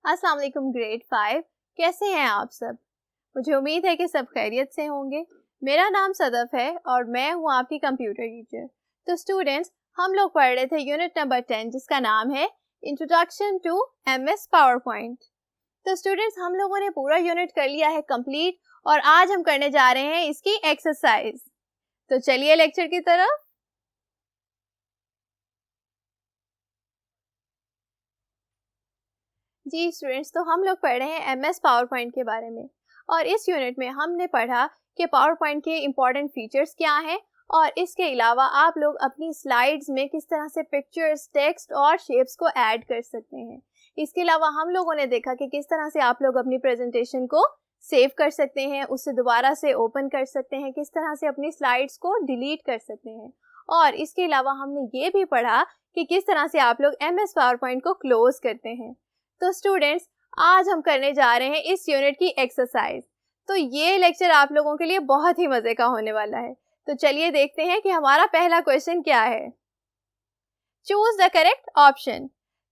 अस्सलाम वालेकुम ग्रेड 5। कैसे हैं आप सब? मुझे उम्मीद है कि सब खैरियत से होंगे। मेरा नाम सदफ है और मैं हूँ आपकी कंप्यूटर टीचर। तो स्टूडेंट्स, हम लोग पढ़ रहे थे यूनिट नंबर 10 जिसका नाम है introduction to MS PowerPoint. तो स्टूडेंट्स, हम लोगों ने पूरा यूनिट कर लिया है कंप्लीट और आज हम करने जा रहे हैं इसकी एक्सरसाइज। तो चलिए लेक्चर की तरफ। जी स्टूडेंट्स, तो हम लोग पढ़ रहे हैं एमएस पावर पॉइंट के बारे में और इस यूनिट में हमने पढ़ा कि पावर पॉइंट के इम्पॉर्टेंट फीचर्स क्या हैं और इसके अलावा आप लोग अपनी स्लाइड्स में किस तरह से पिक्चर्स, टेक्स्ट और शेप्स को ऐड कर सकते हैं। इसके अलावा हम लोगों ने देखा कि किस तरह से आप लोग अपनी प्रेजेंटेशन को सेव कर सकते हैं, उससे दोबारा से ओपन कर सकते हैं, किस तरह से अपनी स्लाइड्स को डिलीट कर सकते हैं। और इसके अलावा हमने ये भी पढ़ा कि किस तरह से आप लोग एमएस पावर पॉइंट को क्लोज करते हैं। तो स्टूडेंट्स, आज हम करने जा रहे हैं इस यूनिट की एक्सरसाइज। तो ये लेक्चर आप लोगों के लिए बहुत ही मजे का होने वाला है। तो चलिए देखते हैं कि हमारा पहला क्वेश्चन क्या है। Choose the correct option.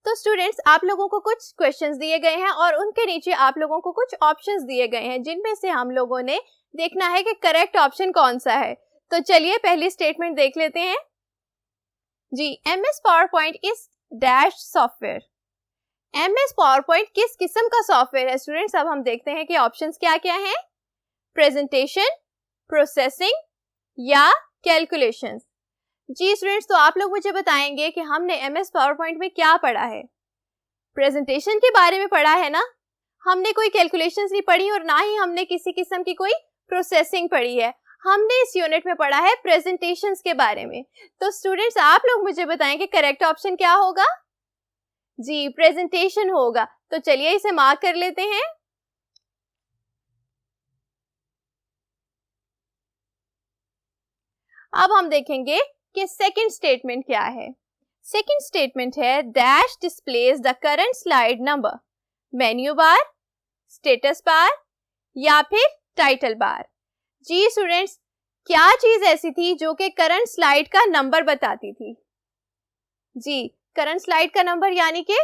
तो स्टूडेंट्स, आप लोगों को कुछ क्वेश्चंस दिए गए हैं और उनके नीचे आप लोगों को कुछ ऑप्शंस दिए गए हैं जिनमें से हम लोगों ने देखना है कि करेक्ट ऑप्शन कौन सा है। तो चलिए पहली स्टेटमेंट देख लेते हैं। जी, MS PowerPoint is dash software. MS PowerPoint किस किस्म का सॉफ्टवेयर है स्टूडेंट्स? अब हम देखते हैं कि ऑप्शंस क्या क्या हैं। प्रेजेंटेशन, प्रोसेसिंग या कैलकुलेशंस। जी स्टूडेंट्स, तो आप लोग मुझे बताएंगे कि हमने एमएस पावर पॉइंट में क्या पढ़ा है। प्रेजेंटेशन के बारे में पढ़ा है ना, हमने कोई कैलकुलेशंस नहीं पढ़ी और ना ही हमने किसी किस्म की कोई प्रोसेसिंग पढ़ी है। हमने इस यूनिट में पढ़ा है प्रेजेंटेशंस के बारे में। तो स्टूडेंट्स, आप लोग मुझे बताएं कि करेक्ट ऑप्शन क्या होगा। जी, प्रेजेंटेशन होगा। तो चलिए इसे मार्क कर लेते हैं। अब हम देखेंगे कि सेकंड स्टेटमेंट क्या है। सेकंड स्टेटमेंट है dash displays the current slide number. Menu bar, status bar या फिर टाइटल बार। जी स्टूडेंट्स, क्या चीज ऐसी थी जो कि करंट स्लाइड का नंबर बताती थी? जी, करंट स्लाइड का नंबर यानी कि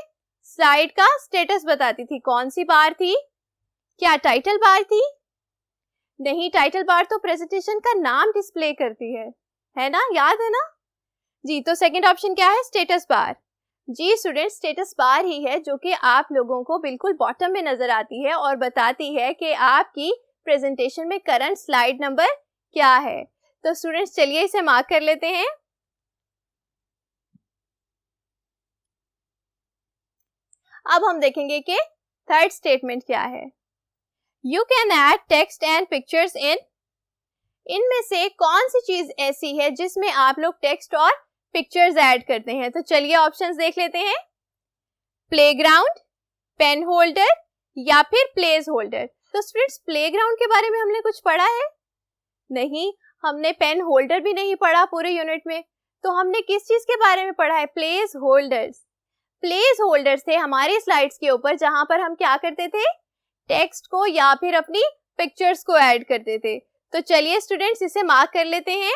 स्लाइड का स्टेटस बताती थी। कौन सी बार थी? क्या टाइटल बार थी? नहीं, टाइटल बार तो प्रेजेंटेशन का नाम डिस्प्ले करती है ना, याद है ना। जी, तो सेकंड ऑप्शन क्या है? Status bar. जी स्टूडेंट, स्टेटस बार ही है जो कि आप लोगों को बिल्कुल बॉटम में नजर आती है और बताती है कि आपकी प्रेजेंटेशन में करंट स्लाइड नंबर क्या है। तो स्टूडेंट्स, चलिए इसे मार्क कर लेते हैं। अब हम देखेंगे कि थर्ड स्टेटमेंट क्या है। You can add text and pictures in. इनमें से कौन सी चीज ऐसी है जिसमें आप लोग टेक्स्ट और पिक्चर्स ऐड करते हैं? तो चलिए ऑप्शंस देख लेते हैं। प्लेग्राउंड, पेन होल्डर या फिर प्लेस होल्डर। तो स्टूडेंट्स, प्लेग्राउंड के बारे में हमने कुछ पढ़ा है? नहीं, हमने पेन होल्डर भी नहीं पढ़ा पूरे यूनिट में। तो हमने किस चीज के बारे में पढ़ा है? Place holders. प्लेस होल्डर्स थे हमारी स्लाइड्स के ऊपर जहां पर हम क्या करते थे? टेक्स्ट को या फिर अपनी पिक्चर्स को ऐड करते थे। तो चलिए स्टूडेंट्स, इसे मार्क कर लेते हैं।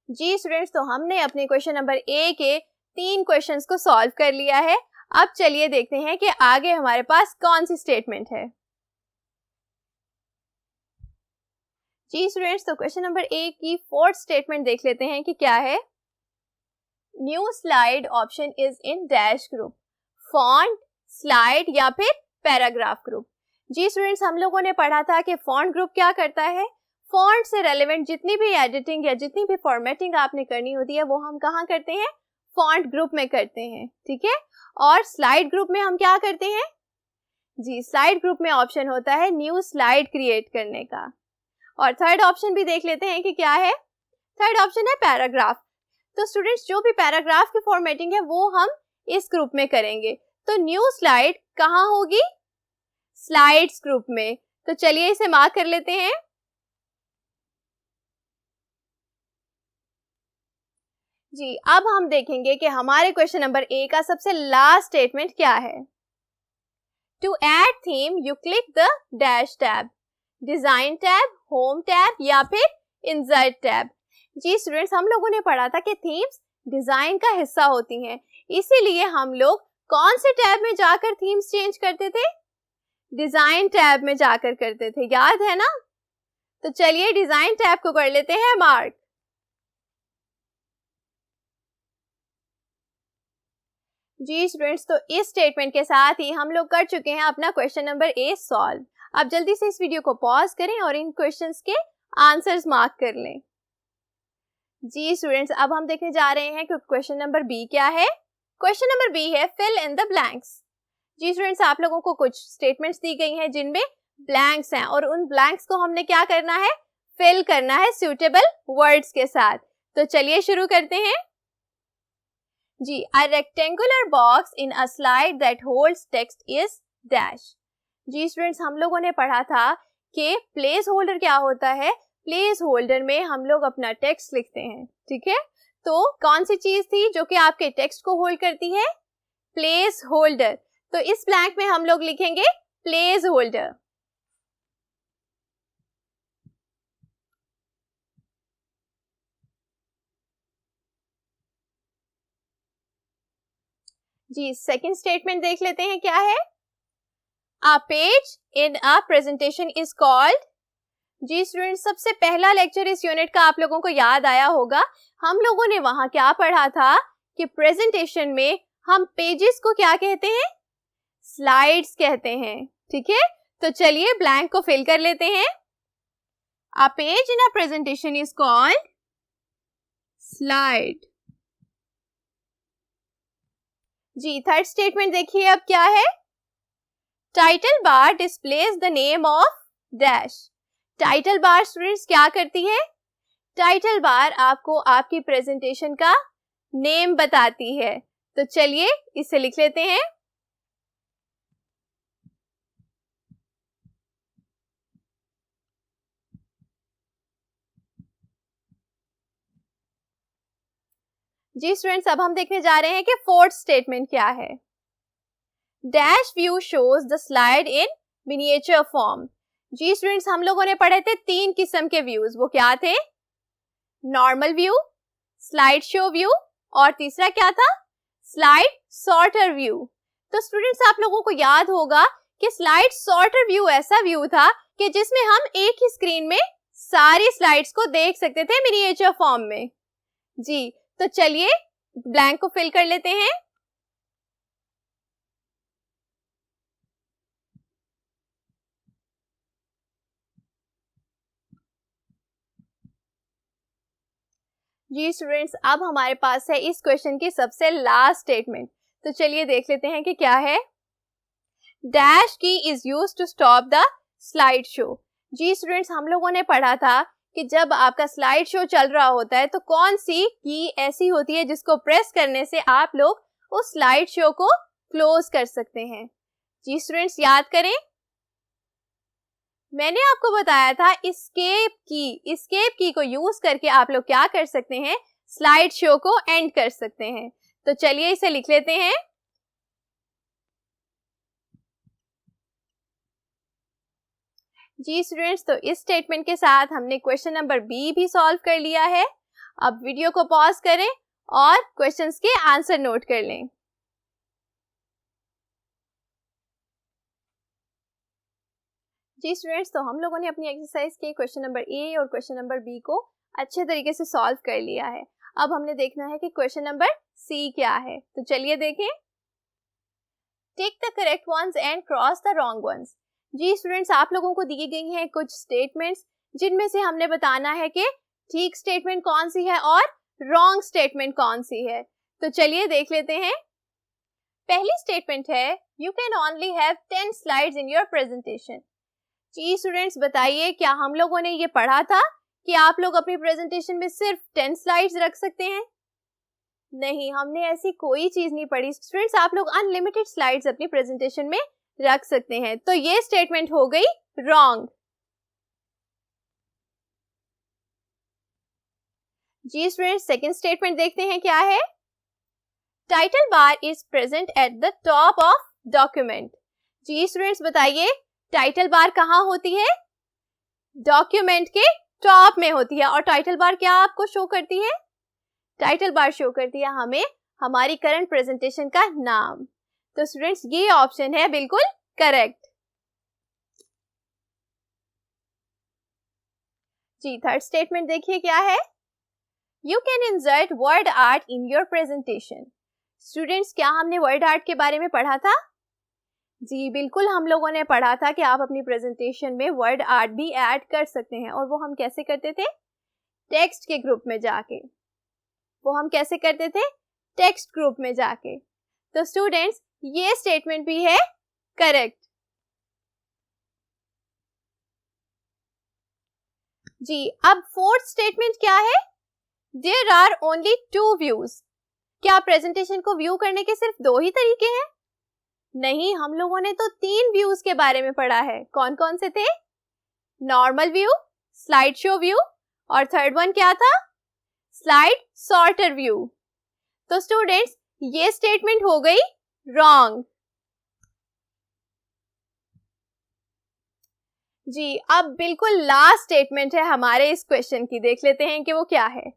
जी स्टूडेंट्स, तो हमने अपने क्वेश्चन नंबर ए के 3 क्वेश्चंस को सॉल्व कर लिया है। अब चलिए देखते हैं कि आगे हमारे पास कौन सी स्टेटमेंट है। जी स्टूडेंट्स, तो क्वेश्चन नंबर ए की फोर्थ स्टेटमेंट देख लेते हैं कि क्या है। New slide option is in dash group, font, slide या फिर पैराग्राफ ग्रुप। जी स्टूडेंट्स, हम लोगों ने पढ़ा था कि फॉन्ट ग्रुप क्या करता है। फॉन्ट से रेलेवेंट जितनी भी एडिटिंग या जितनी भी फॉर्मेटिंग आपने करनी होती है वो हम कहाँ करते हैं? फॉन्ट ग्रुप में करते हैं, ठीक है। और स्लाइड ग्रुप में हम क्या करते हैं? जी, स्लाइड ग्रुप में ऑप्शन होता है न्यू स्लाइड क्रिएट करने का। और थर्ड ऑप्शन भी देख लेते हैं कि क्या है। थर्ड ऑप्शन है पैराग्राफ। तो स्टूडेंट्स, जो भी पैराग्राफ की फॉर्मेटिंग है वो हम इस ग्रुप में करेंगे। तो न्यू स्लाइड कहाँ होगी? स्लाइड्स ग्रुप में। तो चलिए इसे मार्क कर लेते हैं। जी, अब हम देखेंगे कि हमारे क्वेश्चन नंबर ए का सबसे लास्ट स्टेटमेंट क्या है। To add theme you click the dash tab, design tab, home tab या फिर इंसर्ट टैब। जी स्टूडेंट्स, हम लोगों ने पढ़ा था कि थीम्स डिजाइन का हिस्सा होती हैं। इसीलिए हम लोग कौन से टैब में जाकर थीम्स चेंज करते थे? डिजाइन टैब में जाकर करते थे, याद है ना? तो चलिए डिजाइन टैब को कर लेते हैं मार्क। जी स्टूडेंट्स, तो इस स्टेटमेंट के साथ ही हम लोग कर चुके हैं अपना क्वेश्चन नंबर ए सॉल्व। अब जल्दी से इस वीडियो को पॉज करें और इन क्वेश्चंस के आंसर्स मार्क कर लें। जी स्टूडेंट्स, अब हम देखने जा रहे हैं कि क्वेश्चन नंबर बी क्या है। क्वेश्चन नंबर बी है फिल इन द ब्लैंक्स। जी स्टूडेंट्स, आप लोगों को कुछ स्टेटमेंट्स दी गई हैं जिनमें ब्लैंक्स हैं और उन ब्लैंक्स को हमने क्या करना है? फिल करना है सूटेबल वर्ड्स के साथ। तो चलिए शुरू करते हैं। जी, a rectangular box in a slide that holds text is dash। जी स्टूडेंट्स, हम लोगों ने पढ़ा था कि प्लेस होल्डर क्या होता है। प्लेस होल्डर में हम लोग अपना टेक्स्ट लिखते हैं, ठीक है। तो कौन सी चीज थी जो कि आपके टेक्स्ट को होल्ड करती है? Place holder. तो इस ब्लैंक में हम लोग लिखेंगे प्लेस होल्डर। जी, सेकंड स्टेटमेंट देख लेते हैं क्या है। A page in a presentation is called। जी स्टूडेंट, सबसे पहला लेक्चर इस यूनिट का आप लोगों को याद आया होगा। हम लोगों ने वहां क्या पढ़ा था कि प्रेजेंटेशन में हम पेजेस को क्या कहते हैं? स्लाइड्स कहते हैं, ठीक है। तो चलिए ब्लैंक को फिल कर लेते हैं। A page in a presentation is called slide। जी, थर्ड स्टेटमेंट देखिए अब क्या है। Title bar displays the name of dash. Title bar students क्या करती है? टाइटल बार आपको आपकी प्रेजेंटेशन का नेम बताती है। तो चलिए इसे लिख लेते हैं। जी स्टूडेंट्स, अब हम देखने जा रहे हैं कि फोर्थ स्टेटमेंट क्या है। Dash view shows the slide in miniature form. जी स्टूडेंट्स, हम लोगों ने पढ़े थे 3 किस्म के व्यूज। वो क्या थे? Normal view, slide show view और तीसरा क्या था? Slide sorter view. तो स्टूडेंट्स, आप लोगों को याद होगा कि स्लाइड सॉर्टर व्यू ऐसा व्यू था कि जिसमें हम एक ही स्क्रीन में सारी स्लाइड्स को देख सकते थे मिनिएचर फॉर्म में। जी, तो चलिए ब्लैंक को फिल कर लेते हैं। जी स्टूडेंट्स, अब हमारे पास है इस क्वेश्चन की सबसे लास्ट स्टेटमेंट। तो चलिए देख लेते हैं कि क्या है। Dash key is used to stop the slide show. जी स्टूडेंट्स, हम लोगों ने पढ़ा था कि जब आपका स्लाइड शो चल रहा होता है तो कौन सी की ऐसी होती है जिसको प्रेस करने से आप लोग उस स्लाइड शो को क्लोज कर सकते हैं। जी स्टूडेंट्स, याद करें, मैंने आपको बताया था एस्केप की को यूज करके आप लोग क्या कर सकते हैं? स्लाइड शो को एंड कर सकते हैं। तो चलिए इसे लिख लेते हैं। जी स्टूडेंट्स, तो इस स्टेटमेंट के साथ हमने क्वेश्चन नंबर बी भी सॉल्व कर लिया है। अब वीडियो को पॉज करें और क्वेश्चंस के आंसर नोट कर लें। जी स्टूडेंट्स, तो हम लोगों ने अपनी एक्सरसाइज के क्वेश्चन नंबर ए और क्वेश्चन नंबर बी को अच्छे तरीके से सॉल्व कर लिया है। अब हमने देखना है कि क्वेश्चन नंबर सी क्या है। तो चलिए देखें। Tick the correct ones and cross the wrong ones. जी स्टूडेंट्स, आप लोगों को दी गई हैं कुछ स्टेटमेंट्स जिनमें से हमने बताना है कि ठीक स्टेटमेंट कौन सी है और रॉन्ग स्टेटमेंट कौन सी है। तो चलिए देख लेते हैं। पहली स्टेटमेंट है you can only have 10 slides in your presentation. जी स्टूडेंट्स, बताइए क्या हम लोगों ने ये पढ़ा था कि आप लोग अपनी प्रेजेंटेशन में सिर्फ 10 स्लाइड्स रख सकते हैं? नहीं, हमने ऐसी कोई चीज नहीं पढ़ी। स्टूडेंट्स, आप लोग अनलिमिटेड स्लाइड्स अपनी प्रेजेंटेशन में रख सकते हैं। तो ये स्टेटमेंट हो गई रॉन्ग। जी स्टूडेंट्स, सेकंड स्टेटमेंट देखते हैं क्या है। Title bar is present at the top of document. जी स्टूडेंट्स, बताइए टाइटल बार कहाँ होती है? डॉक्यूमेंट के टॉप में होती है। और टाइटल बार क्या आपको शो करती है? टाइटल बार शो करती है हमें हमारी करंट प्रेजेंटेशन का नाम। तो स्टूडेंट्स ये ऑप्शन है बिल्कुल करेक्ट। जी थर्ड स्टेटमेंट देखिए क्या है, you can insert word art in your presentation. Students क्या हमने वर्ड आर्ट के बारे में पढ़ा था? जी बिल्कुल, हम लोगों ने पढ़ा था कि आप अपनी प्रेजेंटेशन में वर्ड आर्ट भी ऐड कर सकते हैं। और वो हम कैसे करते थे? टेक्स्ट के ग्रुप में जाके। वो हम कैसे करते थे? टेक्स्ट ग्रुप में जाके। तो स्टूडेंट्स ये स्टेटमेंट भी है करेक्ट। जी अब फोर्थ स्टेटमेंट क्या है, देयर आर ओनली 2 व्यूज। क्या प्रेजेंटेशन को व्यू करने के सिर्फ 2 ही तरीके हैं? नहीं, हम लोगों ने तो 3 व्यूज के बारे में पढ़ा है। कौन कौन से थे? Normal view, slide show view और थर्ड वन क्या था? Slide sorter view. तो स्टूडेंट्स ये स्टेटमेंट हो गई रॉन्ग। जी अब बिल्कुल लास्ट स्टेटमेंट है हमारे इस क्वेश्चन की, देख लेते हैं कि वो क्या है।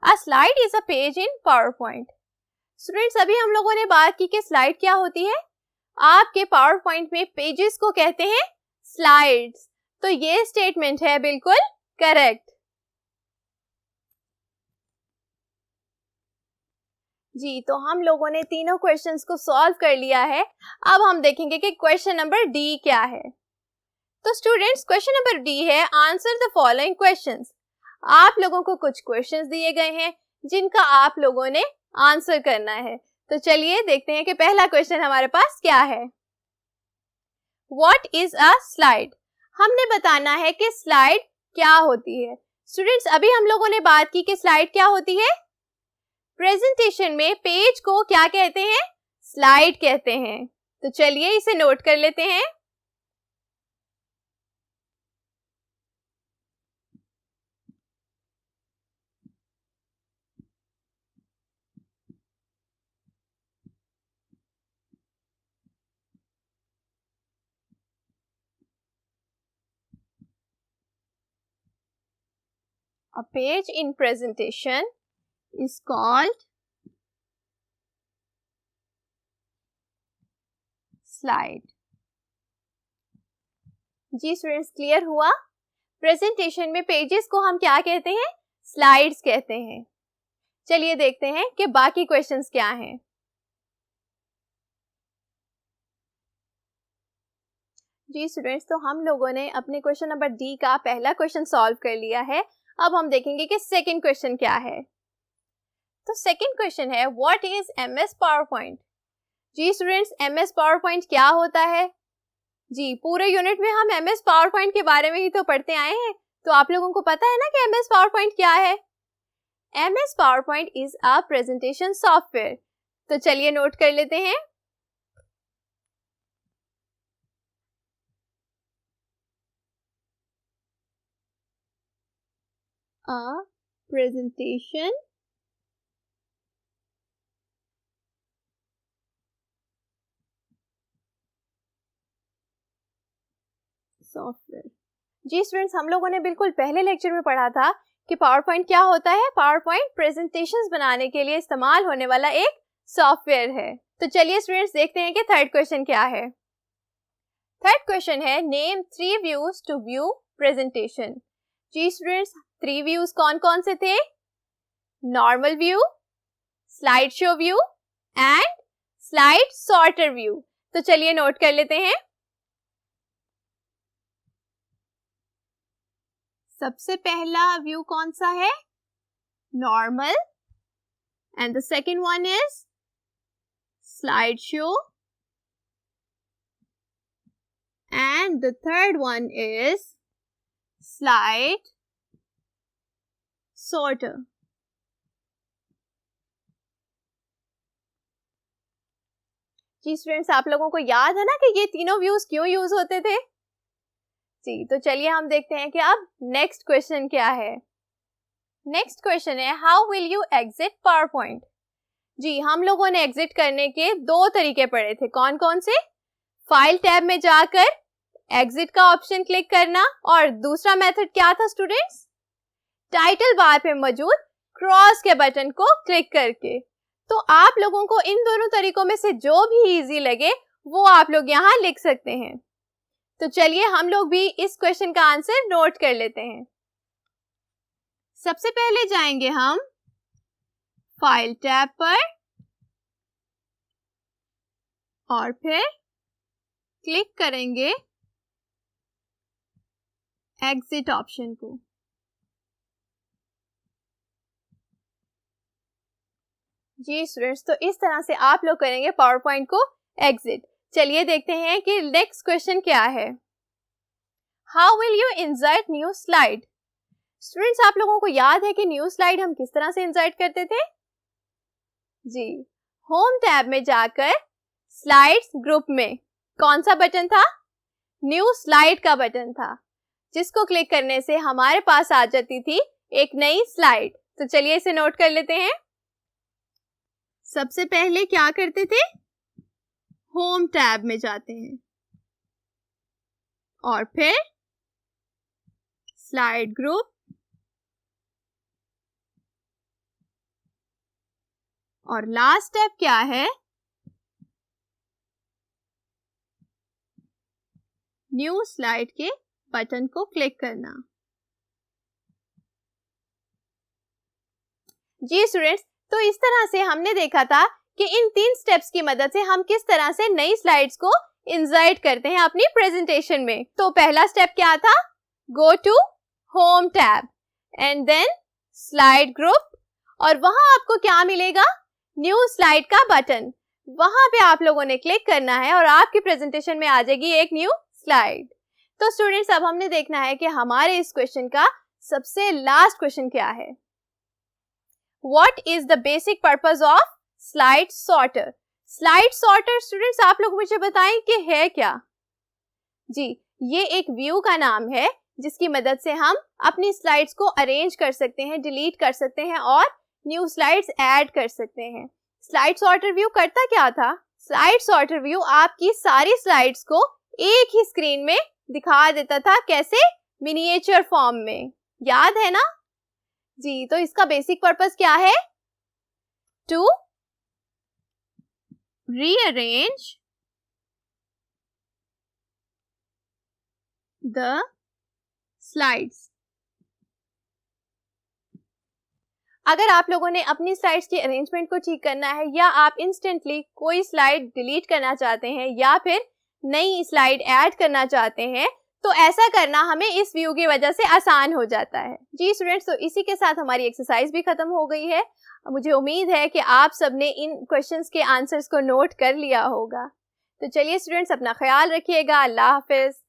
अ slide is a page in power point. Students अभी हम लोगों ने बात की कि स्लाइड क्या होती है। आपके पावर पॉइंट में पेजेस को कहते हैं स्लाइड्स। तो ये स्टेटमेंट है बिल्कुल करेक्ट। जी तो हम लोगों ने तीनों क्वेश्चंस को सॉल्व कर लिया है। अब हम देखेंगे कि क्वेश्चन नंबर डी क्या है। तो स्टूडेंट्स क्वेश्चन नंबर डी है, आंसर द फॉलोइंग क्वेश्चंस। आप लोगों को कुछ क्वेश्चंस दिए गए हैं जिनका आप लोगों ने आंसर करना है। तो चलिए देखते हैं कि पहला क्वेश्चन हमारे पास क्या है। What is a slide? हमने बताना है कि स्लाइड क्या होती है। स्टूडेंट्स अभी हम लोगों ने बात की कि स्लाइड क्या होती है। प्रेजेंटेशन में पेज को क्या कहते हैं? स्लाइड कहते हैं। तो चलिए इसे नोट कर लेते हैं। A page in presentation is called slide. जी स्टूडेंट्स क्लियर हुआ? प्रेजेंटेशन में पेजेस को हम क्या कहते हैं? स्लाइड्स कहते हैं। चलिए देखते हैं कि बाकी क्वेश्चंस क्या हैं। जी स्टूडेंट्स तो हम लोगों ने अपने क्वेश्चन नंबर डी का पहला क्वेश्चन सॉल्व कर लिया है। अब हम देखेंगे कि सेकंड क्वेश्चन क्या है। तो सेकंड क्वेश्चन है, what is MS PowerPoint? जी स्टूडेंट्स एमएस पावर पॉइंट क्या होता है? जी पूरे यूनिट में हम एमएस पावर पॉइंट के बारे में ही तो पढ़ते आए हैं, तो आप लोगों को पता है ना कि एमएस पावर पॉइंट क्या है। MS PowerPoint is a presentation software. तो चलिए नोट कर लेते हैं। A presentation software. जी स्टूडेंट्स हम लोगों ने बिल्कुल पहले लेक्चर में पढ़ा था कि पावर पॉइंट क्या होता है। पावर पॉइंट प्रेजेंटेशंस बनाने के लिए इस्तेमाल होने वाला एक सॉफ्टवेयर है। तो चलिए स्टूडेंट्स देखते हैं कि थर्ड क्वेश्चन क्या है। थर्ड क्वेश्चन है, name 3 views to view presentation. जी स्टूडेंट्स 3 व्यूज कौन कौन से थे? Normal view, slide show view and slide sorter view. तो चलिए नोट कर लेते हैं। सबसे पहला व्यू कौन सा है? Normal and the second one is slide show and the third one is slide sorter. जी स्टूडेंट्स आप लोगों को याद है ना कि ये तीनों व्यूज क्यों यूज होते थे? जी तो चलिए हम देखते हैं कि अब नेक्स्ट क्वेश्चन क्या है। नेक्स्ट क्वेश्चन है, how will you exit PowerPoint? जी हम लोगों ने एग्जिट करने के 2 तरीके पढ़े थे। कौन कौन से? फाइल टैब में जाकर एग्जिट का ऑप्शन क्लिक करना और दूसरा मेथड क्या था स्टूडेंट्स? टाइटल बार पे मौजूद क्रॉस के बटन को क्लिक करके। तो आप लोगों को इन दोनों तरीकों में से जो भी इजी लगे वो आप लोग यहाँ लिख सकते हैं। तो चलिए हम लोग भी इस क्वेश्चन का आंसर नोट कर लेते हैं। सबसे पहले जाएंगे हम फाइल टैब पर और फिर क्लिक करेंगे एग्जिट ऑप्शन को। जी स्टूडेंट्स, तो इस तरह से आप लोग करेंगे पावर पॉइंट को एग्जिट। चलिए देखते हैं कि नेक्स्ट क्वेश्चन क्या है। How will you insert new slide? Students, आप लोगों को याद है कि न्यू स्लाइड हम किस तरह से इंसर्ट करते थे? जी, होम टैब में जाकर स्लाइड्स ग्रुप में कौन सा बटन था? न्यू स्लाइड का बटन था, जिसको क्लिक करने से हमारे पास आ जाती थी एक नई स्लाइड। तो चलिए इसे नोट कर लेते हैं। सबसे पहले क्या करते थे? होम टैब में जाते हैं और फिर स्लाइड ग्रुप और लास्ट स्टेप क्या है? न्यू स्लाइड के बटन को क्लिक करना। जी स्टूडेंट्स, तो इस तरह से हमने देखा था कि इन 3 स्टेप्स की मदद से हम किस तरह से नई स्लाइड्स को इंसर्ट करते हैं अपनी प्रेजेंटेशन में। तो पहला स्टेप क्या था? Go to home tab and then slide group, और वहां आपको क्या मिलेगा? न्यू स्लाइड का बटन। वहां पे आप लोगों ने क्लिक करना है और आपकी प्रेजेंटेशन में आ जाएगी एक न्यू स्लाइड। तो स्टूडेंट्स, अब हमने देखना है कि हमारे इस क्वेश्चन का सबसे लास्ट क्वेश्चन क्या है। What is the basic purpose of slide sorter? Slide sorter students आप लोग मुझे बताएं कि है क्या? जी, ये एक व्यू का नाम है जिसकी मदद से हम अपनी स्लाइड्स को अरेंज कर सकते हैं, डिलीट कर सकते हैं और न्यू स्लाइड्स ऐड कर सकते हैं। स्लाइड सॉर्टर व्यू करता क्या था? स्लाइड सॉर्टर व्यू आपकी सारी स्लाइड्स को एक ही स्क्रीन में दिखा देता था। कैसे? मिनिएचर फॉर्म में। याद है ना? जी, तो इसका बेसिक पर्पस क्या है? To rearrange the slides. अगर आप लोगों ने अपनी स्लाइड्स की अरेंजमेंट को ठीक करना है या आप इंस्टेंटली कोई स्लाइड डिलीट करना चाहते हैं या फिर नई स्लाइड ऐड करना चाहते हैं, तो ऐसा करना हमें इस व्यू की वजह से आसान हो जाता है। जी स्टूडेंट्स, तो इसी के साथ हमारी एक्सरसाइज भी खत्म हो गई है। मुझे उम्मीद है कि आप सबने इन क्वेश्चंस के आंसर्स को नोट कर लिया होगा। तो चलिए स्टूडेंट्स, अपना ख्याल रखिएगा। अल्लाह हाफिज।